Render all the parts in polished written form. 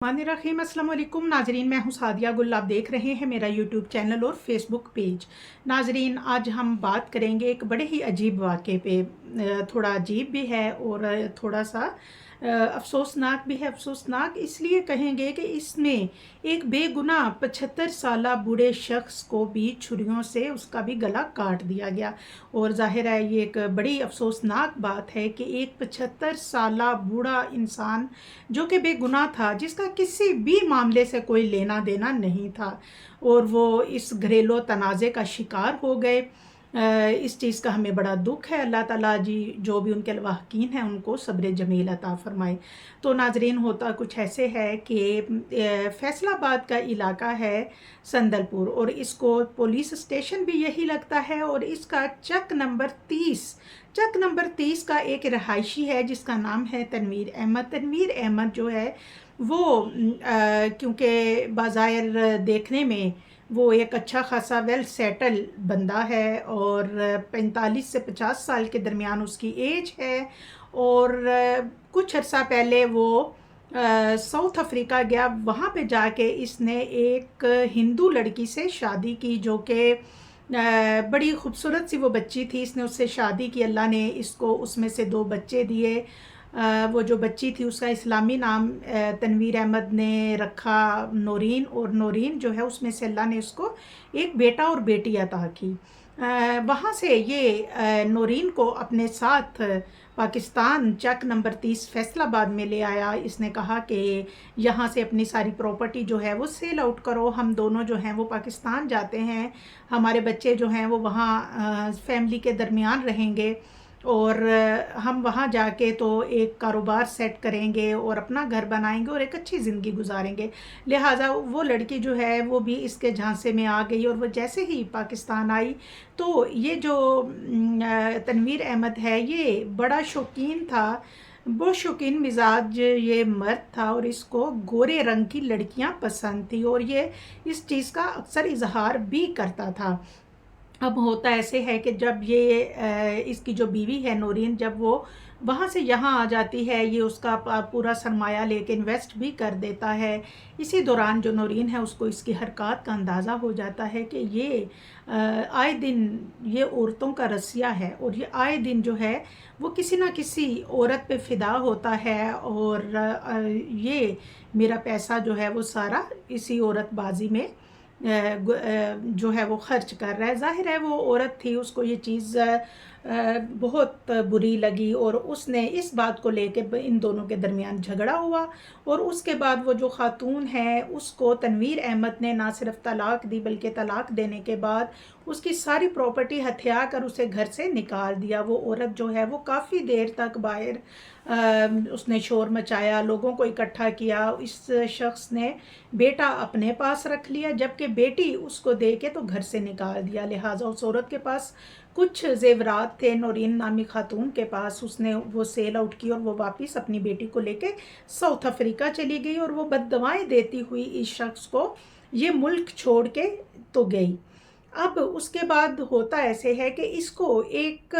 रहीम अस्सलाम वालेकुम नाजरीन, मैं हूँ सादिया गुल। आप देख रहे हैं मेरा यूट्यूब चैनल और फेसबुक पेज। नाजरीन, आज हम बात करेंगे एक बड़े ही अजीब वाक़े पे। थोड़ा अजीब भी है और थोड़ा सा अफसोसनाक भी है। अफसोसनाक इसलिए कहेंगे कि इसमें एक बेगुनाह 75 साला बूढ़े शख्स को भी छुरियों से उसका भी गला काट दिया गया। और ज़ाहिर है ये एक बड़ी अफसोसनाक बात है कि एक 75 साला बूढ़ा इंसान जो कि बेगुनाह था, जिसका किसी भी मामले से कोई लेना देना नहीं था, और वो इस घरेलू तनाज़े का शिकार हो गए। इस चीज़ का हमें बड़ा दुख है। अल्लाह ताला जी जो भी उनके लवाहकीन हैं उनको सब्र जमील अता फ़रमाए। तो नाजरीन, होता कुछ ऐसे है कि फैसलाबाद का इलाका है संदलपुर, और इसको पुलिस स्टेशन भी यही लगता है, और इसका चक नंबर 30 का एक रहायशी है जिसका नाम है तनवीर अहमद। तनवीर अहमद जो है वो क्योंकि बाज़ाहिर देखने में वो एक अच्छा खासा वेल सेटल बंदा है, और 45 से 50 साल के दरमियान उसकी एज है। और कुछ अर्सा पहले वो साउथ अफ्रीका गया। वहाँ पे जाके इसने एक हिंदू लड़की से शादी की, जो कि बड़ी खूबसूरत सी वो बच्ची थी। इसने उससे शादी की, अल्लाह ने इसको उसमें से 2 बच्चे दिए। वो जो बच्ची थी उसका इस्लामी नाम तनवीर अहमद ने रखा नौरीन, और नौरीन जो है उसमें से अल्लाह ने उसको एक बेटा और बेटी अता की। वहाँ से ये नौरीन को अपने साथ पाकिस्तान चक नंबर 30 फैसलाबाद में ले आया। इसने कहा कि यहाँ से अपनी सारी प्रॉपर्टी जो है वो सेल आउट करो, हम दोनों जो हैं वो पाकिस्तान जाते हैं, हमारे बच्चे जो हैं वो वहाँ फैमिली के दरमियान रहेंगे, और हम वहाँ जाके तो एक कारोबार सेट करेंगे और अपना घर बनाएंगे और एक अच्छी ज़िंदगी गुजारेंगे। लिहाजा वो लड़की जो है वो भी इसके झांसे में आ गई, और वो जैसे ही पाकिस्तान आई तो ये जो तनवीर अहमद है ये बड़ा शौकीन था, बहुत शौकीन मिजाज ये मर्द था, और इसको गोरे रंग की लड़कियां पसंद थी, और ये इस चीज़ का अक्सर इजहार भी करता था। अब होता ऐसे है कि जब ये इसकी जो बीवी है नौरीन, जब वो वहाँ से यहाँ आ जाती है, ये उसका पूरा सरमाया लेके इन्वेस्ट भी कर देता है। इसी दौरान जो नौरीन है उसको इसकी हरकत का अंदाज़ा हो जाता है कि ये आए दिन ये औरतों का रसिया है, और ये आए दिन जो है वो किसी ना किसी औरत पे फ़िदा होता है, और ये मेरा पैसा जो है वो सारा इसी औरतबाजी में जो है वो खर्च कर रहा है। ज़ाहिर है वो औरत थी, उसको ये चीज़ बहुत बुरी लगी, और उसने इस बात को लेके इन दोनों के दरमियान झगड़ा हुआ, और उसके बाद वो जो ख़ातून है उसको तनवीर अहमद ने ना सिर्फ तलाक दी, बल्कि तलाक देने के बाद उसकी सारी प्रॉपर्टी हथिया कर उसे घर से निकाल दिया। वो औरत जो है वो काफ़ी देर तक बाहर उसने शोर मचाया, लोगों को इकट्ठा किया। इस शख्स ने बेटा अपने पास रख लिया, जबकि बेटी उसको दे के तो घर से निकाल दिया। लिहाजा उस औरत के पास कुछ जेवरात थे नौरीन नामी खातून के पास, उसने वो सेल आउट की और वो वापस अपनी बेटी को लेके साउथ अफ्रीका चली गई, और वो बददुआएं देती हुई इस शख्स को ये मुल्क छोड़ के तो गई। अब उसके बाद होता ऐसे है कि इसको एक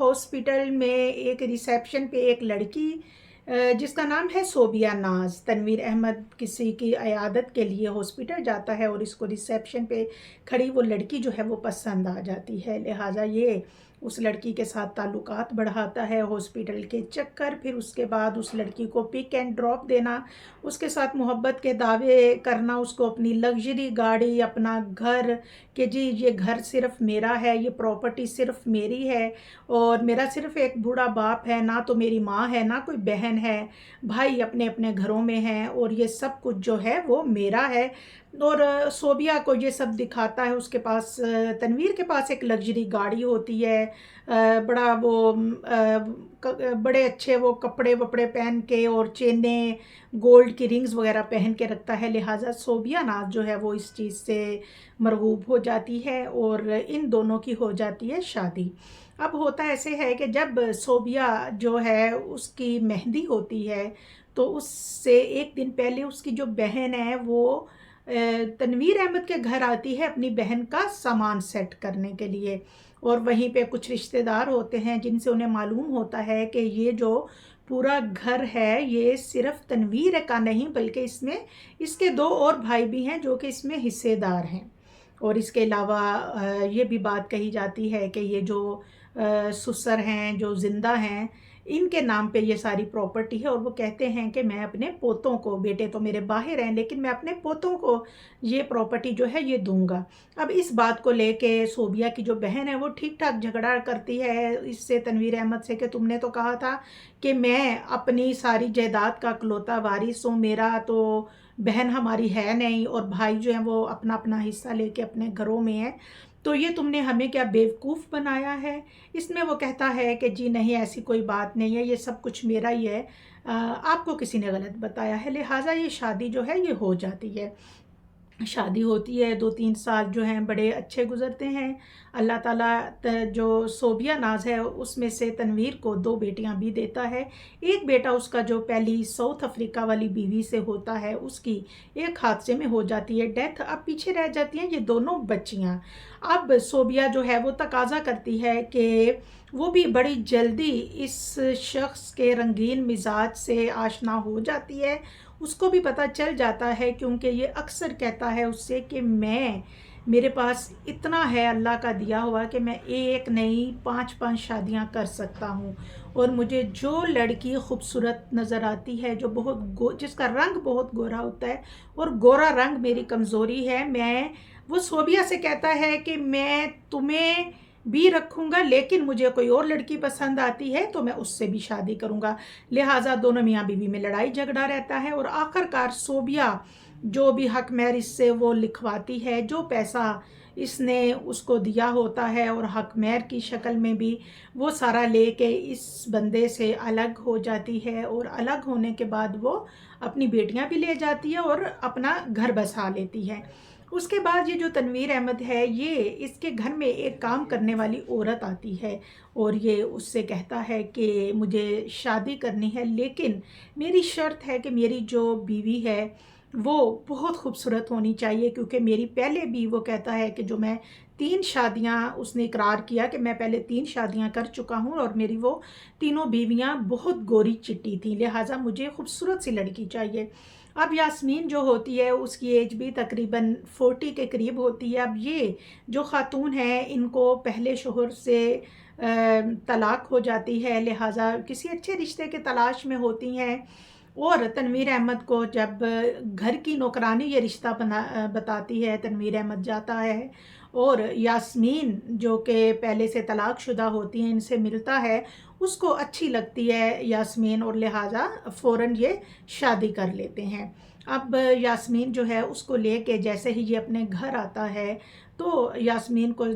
हॉस्पिटल में एक रिसेप्शन पे एक लड़की जिसका नाम है सोबिया नाज, तनवीर अहमद किसी की अयादत के लिए हॉस्पिटल जाता है, और इसको रिसेप्शन पे खड़ी वो लड़की जो है वो पसंद आ जाती है। लिहाजा ये उस लड़की के साथ ताल्लुकात बढ़ाता है, हॉस्पिटल के चक्कर, फिर उसके बाद उस लड़की को पिक एंड ड्रॉप देना, उसके साथ मोहब्बत के दावे करना, उसको अपनी लग्जरी गाड़ी, अपना घर, कि जी ये घर सिर्फ मेरा है, ये प्रॉपर्टी सिर्फ मेरी है, और मेरा सिर्फ एक बूढ़ा बाप है, ना तो मेरी माँ है ना कोई बहन है, भाई अपने अपने घरों में हैं, और ये सब कुछ जो है वो मेरा है। और सोबिया को ये सब दिखाता है। उसके पास तनवीर के पास एक लग्जरी गाड़ी होती है, बड़ा वो बड़े अच्छे वो कपड़े वपड़े पहन के, और चेनें गोल्ड की रिंग्स वगैरह पहन के रखता है। लिहाजा सोबिया नाज जो है वो इस चीज़ से मरगूब हो जाती है, और इन दोनों की हो जाती है शादी। अब होता ऐसे है कि जब सोबिया जो है उसकी मेहंदी होती है, तो उससे एक दिन पहले उसकी जो बहन है वो तनवीर अहमद के घर आती है अपनी बहन का सामान सेट करने के लिए, और वहीं पे कुछ रिश्तेदार होते हैं जिनसे उन्हें मालूम होता है कि ये जो पूरा घर है ये सिर्फ तनवीर का नहीं बल्कि इसमें इसके 2 और भाई भी हैं जो कि इसमें हिस्सेदार हैं। और इसके अलावा ये भी बात कही जाती है कि ये जो ससुर हैं जो ज़िंदा हैं इनके नाम पे ये सारी प्रॉपर्टी है, और वो कहते हैं कि मैं अपने पोतों को, बेटे तो मेरे बाहर हैं लेकिन मैं अपने पोतों को ये प्रॉपर्टी जो है ये दूंगा। अब इस बात को लेके सोबिया की जो बहन है वो ठीक ठाक झगड़ा करती है इससे, तनवीर अहमद से, कि तुमने तो कहा था कि मैं अपनी सारी जायदाद का इकलौता वारिस हूँ, मेरा तो बहन हमारी है नहीं और भाई जो है वो अपना अपना हिस्सा लेके अपने घरों में है, तो ये तुमने हमें क्या बेवकूफ़ बनाया है। इसमें वो कहता है कि जी नहीं, ऐसी कोई बात नहीं है, ये सब कुछ मेरा ही है, आपको किसी ने गलत बताया है। लिहाजा ये शादी जो है ये हो जाती है। शादी होती है, 2-3 साल जो हैं बड़े अच्छे गुजरते हैं। अल्लाह ताला जो सोबिया नाज है उसमें से तनवीर को 2 बेटियां भी देता है। एक बेटा उसका जो पहली साउथ अफ्रीका वाली बीवी से होता है उसकी एक हादसे में हो जाती है डेथ। अब पीछे रह जाती हैं ये दोनों बच्चियां। अब सोबिया जो है वो तकाजा करती है कि वो भी बड़ी जल्दी इस शख्स के रंगीन मिजाज से आशना हो जाती है। उसको भी पता चल जाता है क्योंकि ये अक्सर कहता है उससे कि मेरे पास इतना है अल्लाह का दिया हुआ कि मैं एक नहीं 5-5 शादियां कर सकता हूँ, और मुझे जो लड़की खूबसूरत नज़र आती है, जो जिसका रंग बहुत गोरा होता है और गोरा रंग मेरी कमज़ोरी है, वो सोबिया से कहता है कि मैं तुम्हें भी रखूँगा लेकिन मुझे कोई और लड़की पसंद आती है तो मैं उससे भी शादी करूँगा। लिहाजा दोनों मियाँ बीवी में लड़ाई झगड़ा रहता है और आखिरकार सोबिया जो भी हक महर इससे वो लिखवाती है, जो पैसा इसने उसको दिया होता है और हक महर की शक्ल में भी वो सारा लेके इस बंदे से अलग हो जाती है, और अलग होने के बाद वो अपनी बेटियां भी ले जाती है और अपना घर बसा लेती है। उसके बाद ये जो तनवीर अहमद है ये इसके घर में एक काम करने वाली औरत आती है और ये उससे कहता है कि मुझे शादी करनी है लेकिन मेरी शर्त है कि मेरी जो बीवी है वो बहुत खूबसूरत होनी चाहिए, क्योंकि मेरी पहले भी, वो कहता है कि जो मैं 3 शादियां, उसने इकरार किया कि मैं पहले 3 शादियां कर चुका हूं और मेरी वो तीनों बीवियां बहुत गोरी चिट्टी थी, लिहाजा मुझे खूबसूरत सी लड़की चाहिए। अब यास्मीन जो होती है उसकी एज भी तकरीबन 40 के करीब होती है। अब ये जो खातून है इनको पहले शोहर से तलाक हो जाती है, लिहाजा किसी अच्छे रिश्ते के तलाश में होती हैं, और तनवीर अहमद को जब घर की नौकरानी ये रिश्ता बताती है, तनवीर अहमद जाता है और यास्मीन जो कि पहले से तलाकशुदा होती हैं इनसे मिलता है, उसको अच्छी लगती है यास्मीन और लिहाजा फ़ौरन ये शादी कर लेते हैं। अब यास्मीन जो है उसको लेके जैसे ही ये अपने घर आता है तो यास्मीन को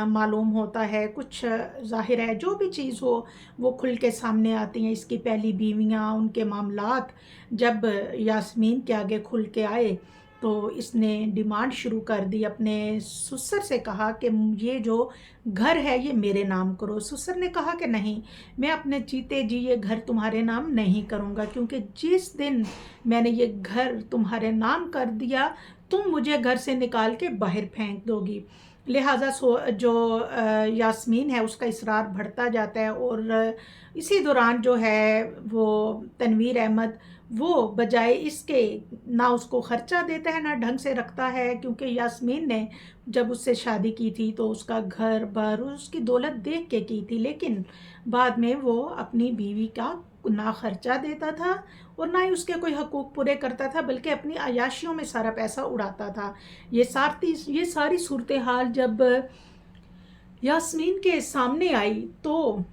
मालूम होता है, कुछ ज़ाहिर है जो भी चीज़ हो वो खुल के सामने आती हैं। इसकी पहली बीवियां, उनके मामलात जब यास्मीन के आगे खुल के आए तो इसने डिमांड शुरू कर दी, अपने ससुर से कहा कि ये जो घर है ये मेरे नाम करो। ससुर ने कहा कि नहीं, मैं अपने जीते जी ये घर तुम्हारे नाम नहीं करूँगा, क्योंकि जिस दिन मैंने ये घर तुम्हारे नाम कर दिया तुम मुझे घर से निकाल के बाहर फेंक दोगी। लिहाजा जो यास्मीन है उसका इसरार बढ़ता जाता है, और इसी दौरान जो है वो तनवीर अहमद वो बजाय इसके ना उसको ख़र्चा देता है ना ढंग से रखता है, क्योंकि यास्मीन ने जब उससे शादी की थी तो उसका घर बार उसकी दौलत देख के की थी, लेकिन बाद में वो अपनी बीवी का ना ख़र्चा देता था और ना ही उसके कोई हकूक़ पूरे करता था, बल्कि अपनी अयाशियों में सारा पैसा उड़ाता था। ये सारी सूरत हाल जब यास्मीन के सामने आई तो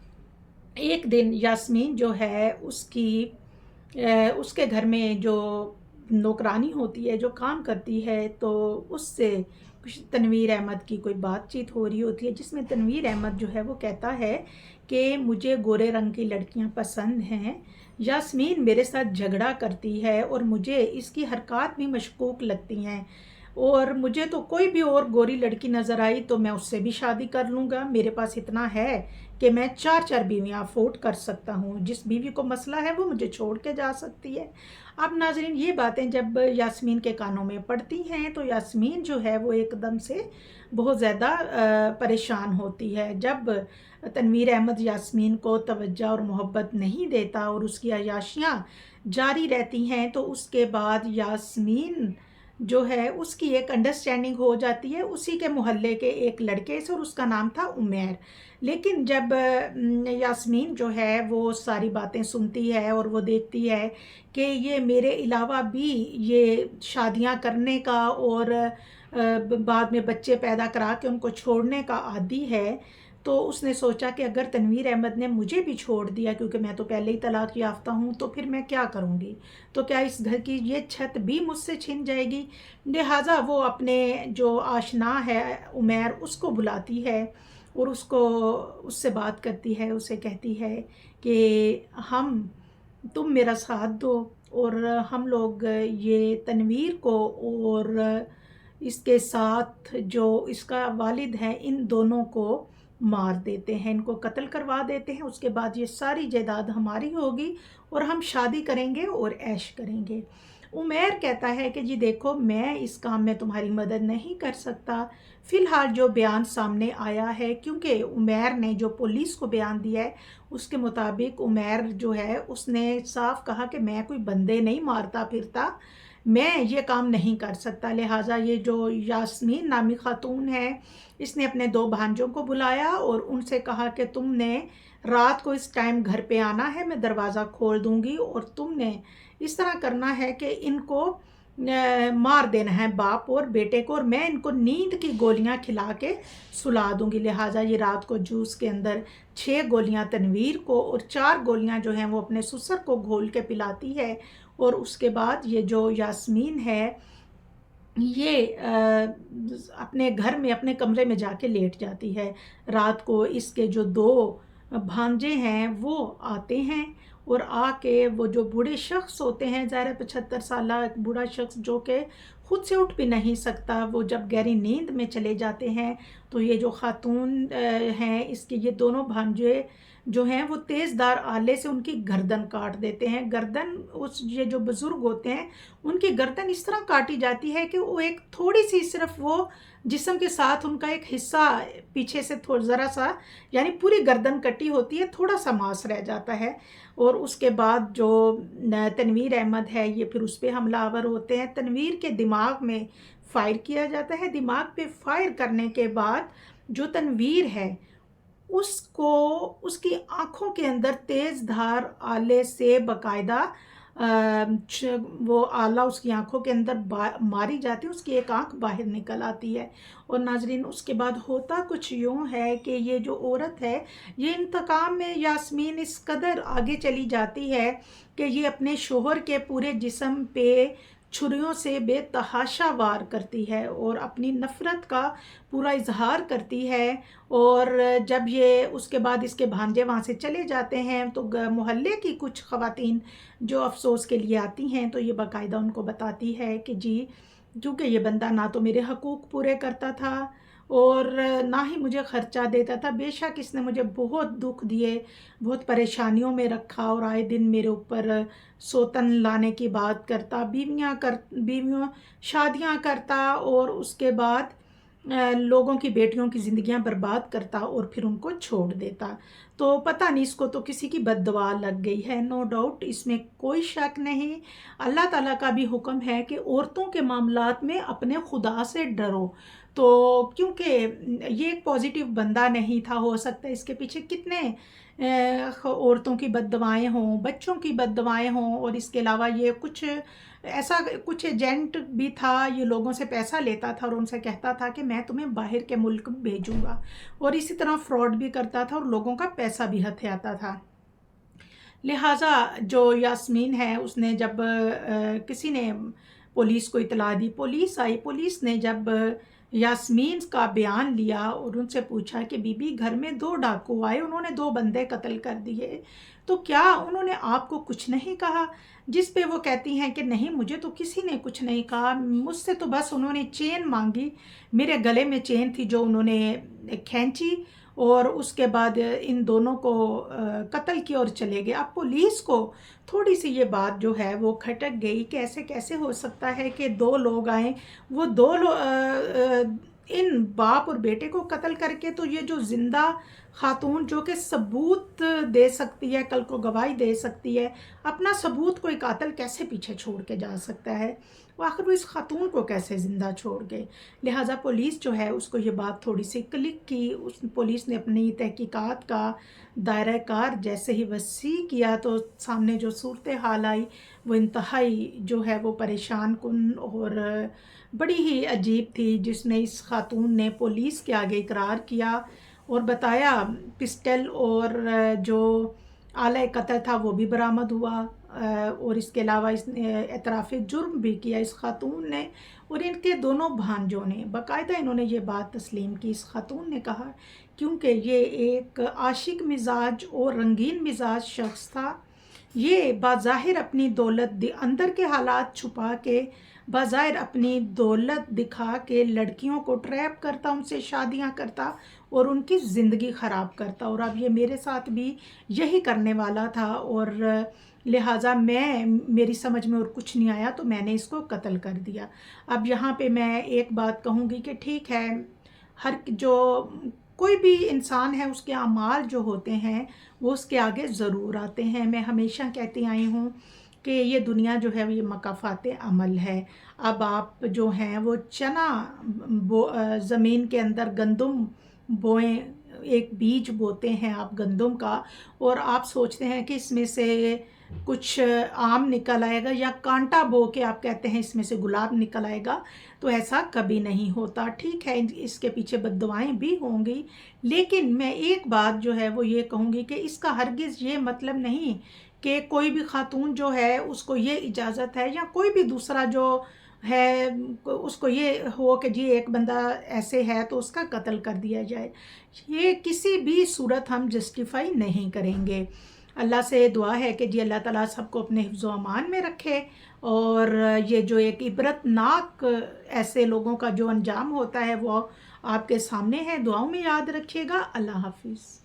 एक दिन यास्मीन जो है उसके घर में जो नौकरानी होती है, जो काम करती है, तो उससे कुछ तनवीर अहमद की कोई बातचीत हो रही होती है, जिसमें तनवीर अहमद जो है वो कहता है कि मुझे गोरे रंग की लड़कियां पसंद हैं, यास्मीन मेरे साथ झगड़ा करती है और मुझे इसकी हरकत भी मशकूक लगती हैं। اور مجھے تو کوئی بھی اور گوری لڑکی نظر آئی تو میں اس سے بھی شادی کر لوں گا، میرے پاس اتنا ہے کہ میں 4 بیویاں افورڈ کر سکتا ہوں، جس بیوی کو مسئلہ ہے وہ مجھے چھوڑ کے جا سکتی ہے۔ اب ناظرین یہ باتیں جب یاسمین کے کانوں میں پڑتی ہیں تو یاسمین جو ہے وہ ایک دم سے بہت زیادہ پریشان ہوتی ہے۔ جب تنویر احمد یاسمین کو توجہ اور محبت نہیں دیتا اور اس کی عیاشیاں جاری رہتی ہیں تو اس کے بعد یاسمین جو ہے اس کی ایک انڈرسٹینڈنگ ہو جاتی ہے اسی کے محلے کے ایک لڑکے سے، اور اس کا نام تھا عمیر۔ لیکن جب یاسمین جو ہے وہ ساری باتیں سنتی ہے اور وہ دیکھتی ہے کہ یہ میرے علاوہ بھی یہ شادیاں کرنے کا اور بعد میں بچے پیدا کرا کے ان کو چھوڑنے کا عادی ہے، تو اس نے سوچا کہ اگر تنویر احمد نے مجھے بھی چھوڑ دیا کیونکہ میں تو پہلے ہی طلاق یافتہ ہوں تو پھر میں کیا کروں گی، تو کیا اس گھر کی یہ چھت بھی مجھ سے چھن جائے گی؟ لہٰذا وہ اپنے جو آشنا ہے عمیر اس کو بلاتی ہے اور اس سے بات کرتی ہے، اسے کہتی ہے کہ تم میرا ساتھ دو اور ہم لوگ یہ تنویر کو اور اس کے ساتھ جو اس کا والد ہے ان دونوں کو مار دیتے ہیں، ان کو قتل کروا دیتے ہیں، اس کے بعد یہ ساری جائیداد ہماری ہوگی اور ہم شادی کریں گے اور عیش کریں گے۔ عمیر کہتا ہے کہ جی دیکھو میں اس کام میں تمہاری مدد نہیں کر سکتا، فی الحال جو بیان سامنے آیا ہے، کیونکہ عمیر نے جو پولیس کو بیان دیا ہے اس کے مطابق عمیر جو ہے اس نے صاف کہا کہ میں کوئی بندے نہیں مارتا پھرتا، میں یہ کام نہیں کر سکتا۔ لہٰذا یہ جو یاسمین نامی خاتون ہے اس نے اپنے 2 بھانجوں کو بلایا اور ان سے کہا کہ تم نے رات کو اس ٹائم گھر پہ آنا ہے، میں دروازہ کھول دوں گی اور تم نے اس طرح کرنا ہے کہ ان کو مار دینا ہے باپ اور بیٹے کو، اور میں ان کو نیند کی گولیاں کھلا کے سلا دوں گی۔ لہٰذا یہ رات کو جوس کے اندر 6 گولیاں تنویر کو اور 4 گولیاں جو ہیں وہ اپنے سسر کو گھول کے پلاتی ہے، اور اس کے بعد یہ جو یاسمین ہے یہ اپنے گھر میں اپنے کمرے میں جا کے لیٹ جاتی ہے۔ رات کو اس کے جو 2 بھانجے ہیں وہ آتے ہیں اور آ کے وہ جو بوڑھے شخص ہوتے ہیں، ظاہر 75 سالہ بوڑھا شخص جو کہ خود سے اٹھ بھی نہیں سکتا، وہ جب گہری نیند میں چلے جاتے ہیں تو یہ جو خاتون ہیں اس کے یہ دونوں بھانجے جو ہیں وہ تیز دار آلے سے ان کی گردن کاٹ دیتے ہیں۔ گردن یہ جو بزرگ ہوتے ہیں ان کی گردن اس طرح کاٹی جاتی ہے کہ وہ ایک تھوڑی سی صرف وہ جسم کے ساتھ ان کا ایک حصہ پیچھے سے ذرا سا، یعنی پوری گردن کٹی ہوتی ہے، تھوڑا سا ماس رہ جاتا ہے، اور اس کے بعد جو تنویر احمد ہے یہ پھر اس پہ حملہ آور ہوتے ہیں۔ تنویر کے دماغ میں فائر کیا جاتا ہے، دماغ پہ فائر کرنے کے بعد جو تنویر ہے اس کو اس کی آنکھوں کے اندر تیز دھار آلے سے باقاعدہ وہ آلہ اس کی آنکھوں کے اندر ماری جاتی ہے، اس کی ایک آنکھ باہر نکل آتی ہے۔ اور ناظرین اس کے بعد ہوتا کچھ یوں ہے کہ یہ جو عورت ہے یہ انتقام میں یاسمین اس قدر آگے چلی جاتی ہے کہ یہ اپنے شوہر کے پورے جسم پہ چھریوں سے بے تحاشا وار کرتی ہے اور اپنی نفرت کا پورا اظہار کرتی ہے۔ اور جب یہ اس کے بعد اس کے بھانجے وہاں سے چلے جاتے ہیں تو محلے کی کچھ خواتین جو افسوس کے لیے آتی ہیں تو یہ باقاعدہ ان کو بتاتی ہے کہ جی کیونکہ یہ بندہ نہ تو میرے حقوق پورے کرتا تھا اور نہ ہی مجھے خرچہ دیتا تھا، بے شک اس نے مجھے بہت دکھ دیے، بہت پریشانیوں میں رکھا اور آئے دن میرے اوپر سوتن لانے کی بات کرتا، بیویوں شادیاں کرتا اور اس کے بعد لوگوں کی بیٹیوں کی زندگیاں برباد کرتا اور پھر ان کو چھوڑ دیتا۔ تو پتہ نہیں اس کو تو کسی کی بد دعا لگ گئی ہے، نو ڈاؤٹ، اس میں کوئی شک نہیں۔ اللہ تعالیٰ کا بھی حکم ہے کہ عورتوں کے معاملات میں اپنے خدا سے ڈرو، تو کیونکہ یہ ایک پازیٹیو بندہ نہیں تھا، ہو سکتا ہے اس کے پیچھے کتنے عورتوں کی بد دعائیں ہوں، بچوں کی بد دعائیں ہوں، اور اس کے علاوہ یہ کچھ ایجنٹ بھی تھا، یہ لوگوں سے پیسہ لیتا تھا اور ان سے کہتا تھا کہ میں تمہیں باہر کے ملک بھیجوں گا، اور اسی طرح فراڈ بھی کرتا تھا اور لوگوں کا پیسہ بھی ہتھیاتا تھا۔ لہٰذا جو یاسمین ہے اس نے جب کسی نے پولیس کو اطلاع دی، پولیس آئی، پولیس نے جب यास्मीन का बयान लिया और उनसे पूछा कि बीबी घर में 2 डाकू आए, उन्होंने 2 बंदे कत्ल कर दिए, तो क्या उन्होंने आपको कुछ नहीं कहा? जिस पे वो कहती हैं कि नहीं, मुझे तो किसी ने कुछ नहीं कहा, मुझसे तो बस उन्होंने चेन मांगी, मेरे गले में चेन थी जो उन्होंने खींची और उसके बाद इन दोनों को कत्ल किया और चले गए। अब पुलिस को थोड़ी सी ये बात जो है वो खटक गई कि ऐसे कैसे हो सकता है कि 2 लोग आए, वो 2 इन बाप और बेटे को कत्ल करके, तो ये जो जिंदा खातून जो कि सबूत दे सकती है, कल को गवाही दे सकती है, अपना सबूत कोई कातिल कैसे पीछे छोड़ के जा सकता है? वो आखिर वो इस खातून को कैसे ज़िंदा छोड़ गए? लिहाजा पुलिस जो है उसको ये बात थोड़ी सी क्लिक की। उस पुलिस ने अपनी तहकीकात का दायरा कार जैसे ही वसी किया तो सामने जो सूरत हाल आई वो इंतहाई जो है वो परेशान कुन और बड़ी ही अजीब थी, जिसमें इस खातून ने पुलिस के आगे इकरार किया और बताया, पिस्टल और जो आला कत्ल था वो भी बरामद हुआ, और इसके अलावा इसने एतराफ़ जुर्म भी किया इस खातून ने, और इनके दोनों भांजों ने बाकायदा इन्होंने ये बात तस्लीम की। इस खातून ने कहा क्योंकि ये एक आशिक मिजाज और रंगीन मिजाज शख्स था, ये बाज़ाहिर अपनी दौलत अंदर के हालात छुपा के बाज़ाहिर अपनी दौलत दिखा के लड़कियों को ट्रैप करता, उनसे शादियां करता और उनकी ज़िंदगी ख़राब करता, और अब ये मेरे साथ भी यही करने वाला था, और लिहाजा मेरी समझ में और कुछ नहीं आया तो मैंने इसको कत्ल कर दिया। अब यहाँ पे मैं एक बात कहूँगी कि ठीक है, हर जो कोई भी इंसान है उसके अमाल जो होते हैं वो उसके आगे ज़रूर आते हैं। मैं हमेशा कहती आई हूँ कि ये दुनिया जो है ये मकाफ़ात अमल है। अब आप जो हैं वो चना ज़मीन के अंदर गंदम बोएं, एक बीज बोते हैं आप गंदम का, और आप सोचते हैं कि इसमें से कुछ आम निकल आएगा, या कांटा बो के आप कहते हैं इसमें से गुलाब निकल आएगा, तो ऐसा कभी नहीं होता। ठीक है, इसके पीछे बद्दुआएं भी होंगी, लेकिन मैं एक बात जो है वो ये कहूँगी कि इसका हरगिज़ ये मतलब नहीं कि कोई भी खातून जो है उसको ये इजाज़त है, या कोई भी दूसरा जो है उसको ये हो कि जी एक बंदा ऐसे है तो उसका कत्ल कर दिया जाए। ये किसी भी सूरत हम जस्टिफाई नहीं करेंगे। अल्लाह से दुआ है कि जी अल्लाह ताला सबको अपने हिफ्ज़ व अमान में रखे, और ये जो एक इबरतनाक ऐसे लोगों का जो अंजाम होता है वो आपके सामने है, दुआओं में याद रखिएगा। अल्लाह हाफिज़।